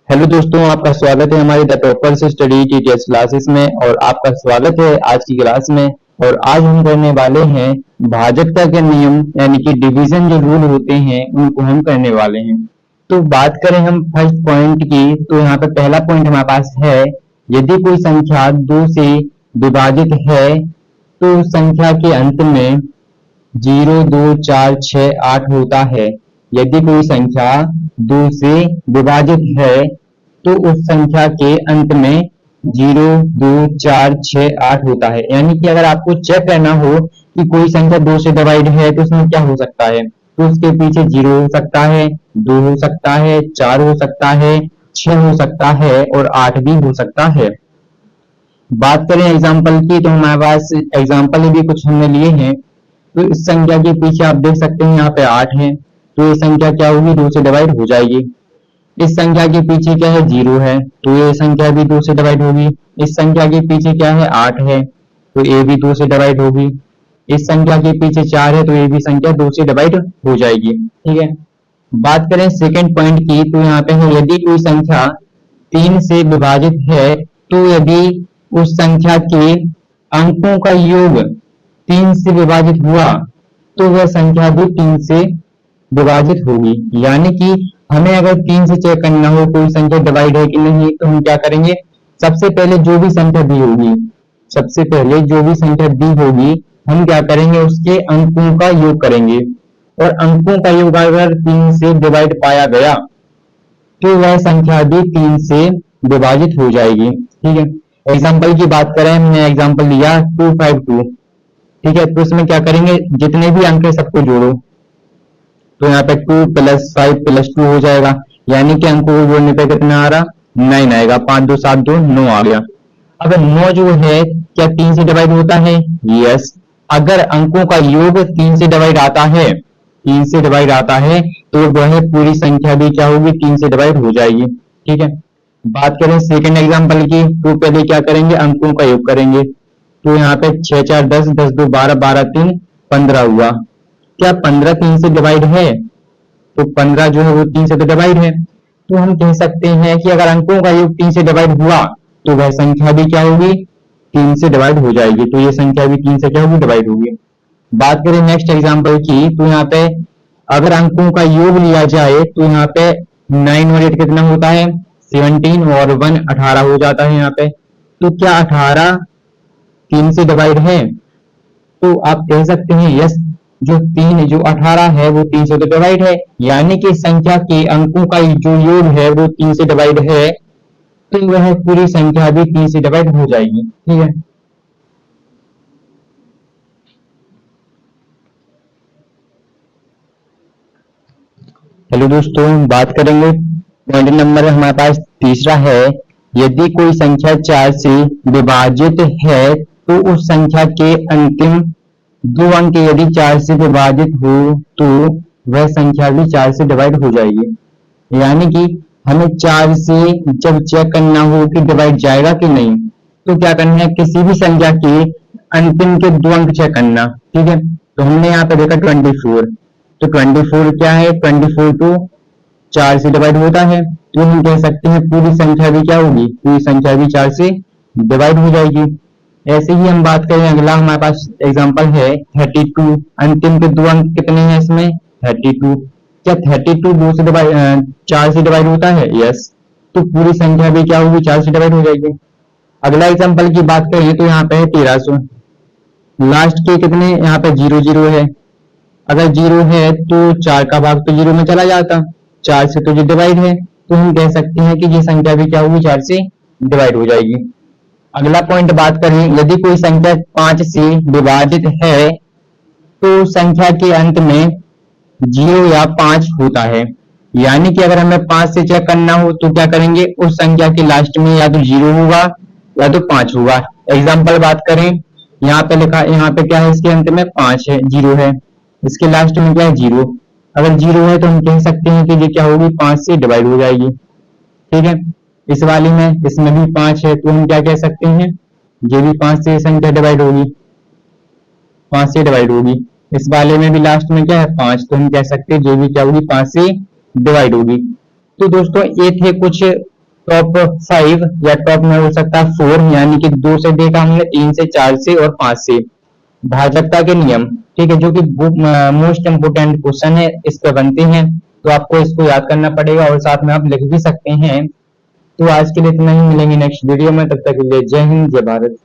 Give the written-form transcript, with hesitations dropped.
Hello दोस्तों, आपका स्वागत है हमारी the toppers study TTS classes में। और आपका स्वागत है आज की क्लास में। और आज हम करने वाले हैं भाजकता के नियम, यानी कि डिवीजन जो रूल होते हैं उनको हम करने वाले हैं। तो बात करें हम फर्स्ट पॉइंट की, तो यहाँ पे पहला पॉइंट हमारे पास है, यदि कोई संख्या 2 से विभाजित है तो उस संख्या के अंत में 0, 2, 4, 6, 8 होता है। यदि कोई संख्या 2 से विभाजित है तो उस संख्या के अंत में 0, 2, 4, 6, 8 होता है। यानी कि अगर आपको चेक करना हो कि कोई संख्या 2 से डिवाइड है तो उसमें क्या हो सकता है, तो उसके पीछे 0 हो सकता है, 2 हो सकता है, 4 हो सकता है, 6 हो सकता है और 8 भी हो सकता है। बात करें एग्जाम्पल की, तो हमारे पास एग्जाम्पल भी कुछ हमने लिए हैं। तो इस संख्या के पीछे आप देख सकते हैं यहाँ पे 8 है, तो ये संख्या क्या होगी, 2 से डिवाइड हो जाएगी। इस संख्या के पीछे क्या है, 0 है, तो ये संख्या भी 2 से डिवाइड होगी। इस संख्या के पीछे क्या है, 8 है, तो ये भी 2 से डिवाइड होगी। इस संख्या के पीछे 4 है, तो ये भी संख्या 2 से डिवाइड हो जाएगी। ठीक है। बात करें सेकंड पॉइंट की, तो यहाँ पे है, यदि कोई संख्या 3 से विभाजित है तो यदि उस संख्या के अंकों का योग 3 से विभाजित हुआ तो वह संख्या भी 3 से विभाजित होगी। यानी कि हमें अगर 3 से चेक करना हो कोई संख्या डिवाइड है कि नहीं, तो हम क्या करेंगे, सबसे पहले जो भी संख्या दी होगी, सबसे पहले जो भी संख्या दी होगी हम क्या करेंगे, उसके अंकों का योग करेंगे। और अंकों का योग अगर 3 से डिवाइड पाया गया तो वह संख्या भी 3 से विभाजित हो जाएगी। ठीक है। एग्जाम्पल की बात करें, हमने एग्जाम्पल लिया 252। ठीक है, तो इसमें क्या करेंगे, जितने भी अंक है सबको जोड़ो। तो यहाँ पे 2 + 5 + 2 हो जाएगा, यानी कि अंकों को जोड़ने पे कितना आ रहा, 9 आएगा। 5 2 7 2 9 आ गया। अब 9 जो है क्या 3 से डिवाइड होता है, यस। अगर अंकों का योग 3 से डिवाइड आता है, 3 से डिवाइड आता है, तो वह पूरी संख्या भी क्या होगी, 3 से डिवाइड हो जाएगी। ठीक है। बात करें सेकंड एग्जांपल की, तो पहले क्या करेंगे, अंकों का योग करेंगे। तो यहाँ पे 6 4 10, 10 2 12, 12 3 15 हुआ। क्या 15 3 से डिवाइड है, तो 15 जो है वो 3 से तो डिवाइड है। तो हम कह सकते हैं कि अगर अंकों का योग 3 से डिवाइड हुआ तो वह संख्या भी क्या होगी, 3 से डिवाइड हो जाएगी। तो ये संख्या भी 3 से क्या होगी, डिवाइड होगी। बात करें नेक्स्ट एग्जांपल की, तो यहाँ पे अगर अंकों का योग लिया जाए तो यहाँ पे 9 और 8 कितना होता है, 17 और 1 18 हो जाता है यहाँ पे। तो क्या 18 3 से डिवाइड है, तो आप कह सकते हैं यस, जो 18 है वो 3 से तो डिवाइड है। यानी कि संख्या के अंकों का जो योग है वो 3 से डिवाइड है, तो वह पूरी संख्या भी 3 से डिवाइड हो जाएगी। ठीक है। हेलो दोस्तों, बात करेंगे पॉइंट नंबर हमारे पास तीसरा है, यदि कोई संख्या 4 से विभाजित है तो उस संख्या के अंतिम 2 अंक यदि 4 से विभाजित हो तो वह संख्या भी 4 से डिवाइड हो जाएगी। यानी कि हमें 4 से जब चेक करना हो कि डिवाइड जाएगा कि नहीं, तो क्या करना है, किसी भी संख्या के अंतिम के 2 अंक चेक करना। ठीक है। तो हमने यहाँ पे देखा 24, तो 24 क्या है, 24 तो 4 से डिवाइड होता है। तो हम कह सकते हैं पूरी संख्या भी क्या होगी, पूरी संख्या भी 4 से डिवाइड हो जाएगी। ऐसे ही हम बात करें, अगला हमारे पास एग्जांपल है 32। अंतिम के 2 अंक कितने हैं इसमें, 32। क्या 32 4 से डिवाइड होता है, यस। तो पूरी संख्या भी क्या होगी, 4 से डिवाइड हो जाएगी। अगला एग्जांपल की बात करें तो यहाँ पे है 1300। लास्ट के कितने, यहाँ पे 0 0 है। अगर 0 है तो 4 का भाग तो 0 में चला जाता, 4 से तो जो डिवाइड है, तो हम कह सकते हैं कि ये संख्या भी क्या होगी, 4 से डिवाइड हो जाएगी। अगला पॉइंट बात करें, यदि कोई संख्या 5 से विभाजित है तो संख्या के अंत में 0 या 5 होता है। यानी कि अगर हमें 5 से चेक करना हो तो क्या करेंगे, उस संख्या के लास्ट में या तो 0 होगा या तो 5 होगा। एग्जाम्पल बात करें, यहाँ पे लिखा, यहाँ पे क्या है, इसके अंत में 5 है, 0 है, इसके लास्ट में क्या है, 0। अगर 0 है तो हम कह सकते हैं कि ये क्या होगी, 5 से डिवाइड हो जाएगी। ठीक है। इस वाली में, इसमें भी 5 है, तो हम क्या कह सकते हैं, ये भी 5 से संख्या डिवाइड होगी, 5 से डिवाइड होगी। इस वाले में भी लास्ट में क्या है, 5, तो हम कह सकते हैं ये भी क्या होगी, 5 से डिवाइड होगी। तो दोस्तों ये थे कुछ टॉप 5 या टॉप में हो सकता है 4, यानी कि 2 से देखा हमने, 3 से, 4 से और 5 से। भाजकता के नियम, ठीक है, जो कि मोस्ट इम्पोर्टेंट क्वेश्चन है, इस पे बनते हैं, तो आपको इसको याद करना पड़ेगा और साथ में आप लिख भी सकते हैं। तो आज के लिए इतना ही, मिलेंगे नेक्स्ट वीडियो में, तब तक के लिए जय हिंद, जय भारत।